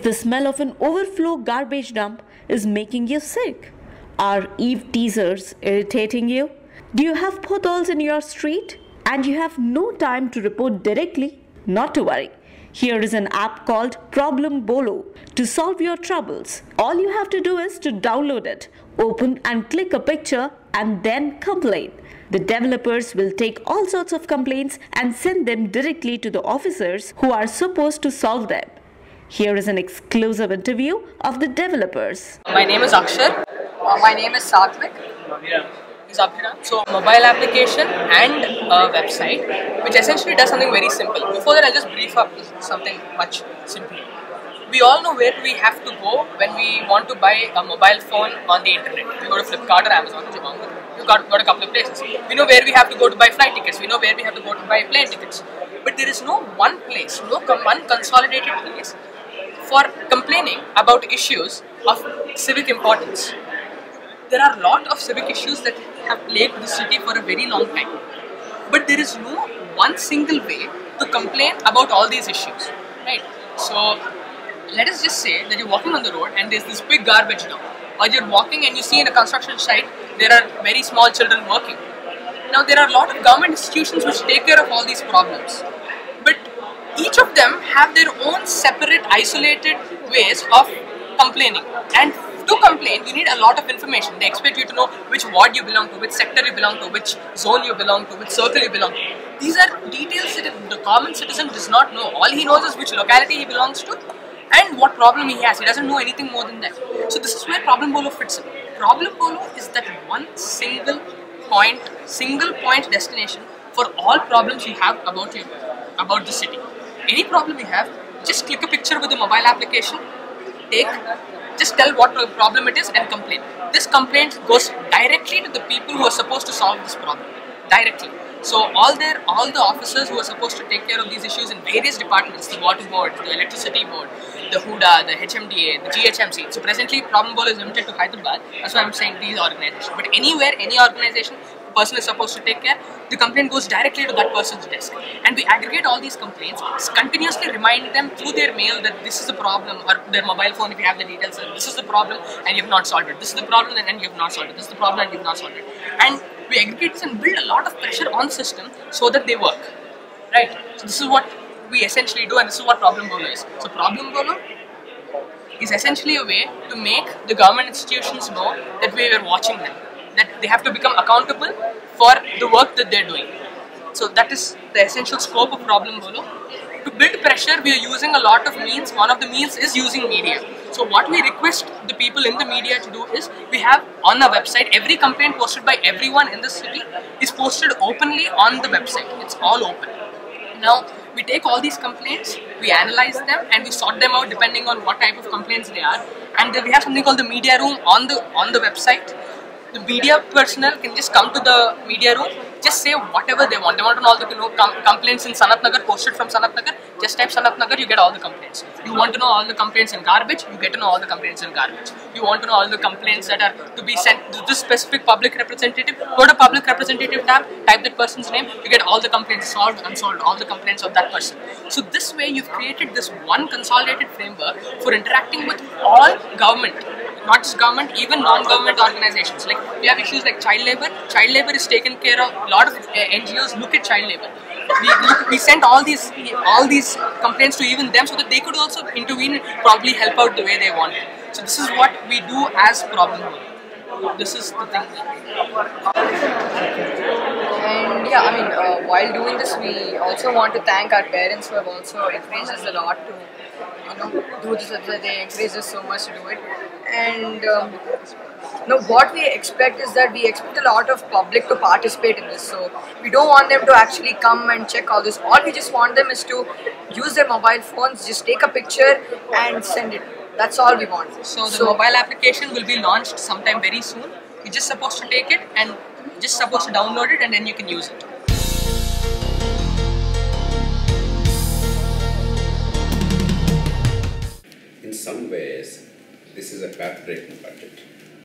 the smell of an overflow garbage dump is making you sick? Are eve-teasers irritating you? Do you have potholes in your street and you have no time to report directly? Not to worry. Here is an app called ProblemBolo to solve your troubles. All you have to do is to download it, open and click a picture and then complain. The developers will take all sorts of complaints and send them directly to the officers who are supposed to solve them. Here is an exclusive interview of the developers. My name is Akshar. My name is Satvik. Is Abhiram. So, mobile application and a website which essentially does something very simple. Before that, I'll just brief up something much simpler. We all know where we have to go when we want to buy a mobile phone on the internet. We go to Flipkart or Amazon or Jabonger. We've got a couple of places. We know where we have to go to buy flight tickets. We know where we have to go to buy plane tickets. But there is no one place, one consolidated place for complaining about issues of civic importance. There are a lot of civic issues that have plagued the city for a very long time. But there is no one single way to complain about all these issues. Right? So, let us just say that you're walking on the road and there's this big garbage dump. Or you're walking and you see in a construction site, there are very small children working. Now, there are a lot of government institutions which take care of all these problems. But each of them have their own separate, isolated ways of complaining. And to complain, you need a lot of information. They expect you to know which ward you belong to, which sector you belong to, which zone you belong to, which circle you belong to. These are details that the common citizen does not know. All he knows is which locality he belongs to and what problem he has. He doesn't know anything more than that. So this is where ProblemBolo fits in. ProblemBolo is that one single point destination for all problems you have about the city. Any problem you have, just click a picture with the mobile application, just tell what problem it is and complain. This complaint goes directly to the people who are supposed to solve this problem. Directly. So all the officers who are supposed to take care of these issues in various departments, the water board, the electricity board, the HUDA, the HMDA, the GHMC. So presently ProblemBolo is limited to Hyderabad. That's why I'm saying these organizations. But anywhere, any organization, the person is supposed to take care, the complaint goes directly to that person's desk. And we aggregate all these complaints, continuously remind them through their mail that this is the problem, or their mobile phone if you have the details, this is the problem and you have not solved it. This is the problem and you have not solved it. This is the problem and you have not solved it. And we aggregate this and build a lot of pressure on the system so that they work. Right? So this is what we essentially do and this is what ProblemBolo is. So ProblemBolo is essentially a way to make the government institutions know that we are watching them. That they have to become accountable for the work that they're doing. So that is the essential scope of ProblemBolo. To build pressure, we are using a lot of means. One of the means is using media. So what we request the people in the media to do is, we have on the website, every complaint posted by everyone in the city is posted openly on the website. It's all open. Now, we take all these complaints, we analyze them and we sort them out depending on what type of complaints they are. And then we have something called the media room on the website. The media personnel can just come to the media room, just say whatever they want. They want to know all the complaints in Sanat Nagar, posted from Sanat Nagar. Just type Sanat Nagar, you get all the complaints. You want to know all the complaints in garbage, you get to know all the complaints in garbage. You want to know all the complaints that are to be sent to this specific public representative, go to public representative tab, type that person's name, you get all the complaints solved, unsolved, all the complaints of that person. So this way you've created this one consolidated framework for interacting with all government. Not just government, even non-government organizations. Like we have issues like child labor. Child labor is taken care of. A lot of NGOs look at child labor. We sent all these complaints to even them so that they could also intervene and probably help out the way they want. So this is what we do as ProblemBolo. This is the thing. And yeah, I mean, while doing this, we also want to thank our parents who have also encouraged us a lot to, do this. They encourage us so much to do it. And what we expect is that we expect a lot of public to participate in this. So we don't want them to actually come and check all this. All we just want them is to use their mobile phones, just take a picture and send it. That's all we want. So the mobile application will be launched sometime very soon. You're just supposed to take it and just supposed to download it and then you can use it. In some ways, this is a path-breaking budget.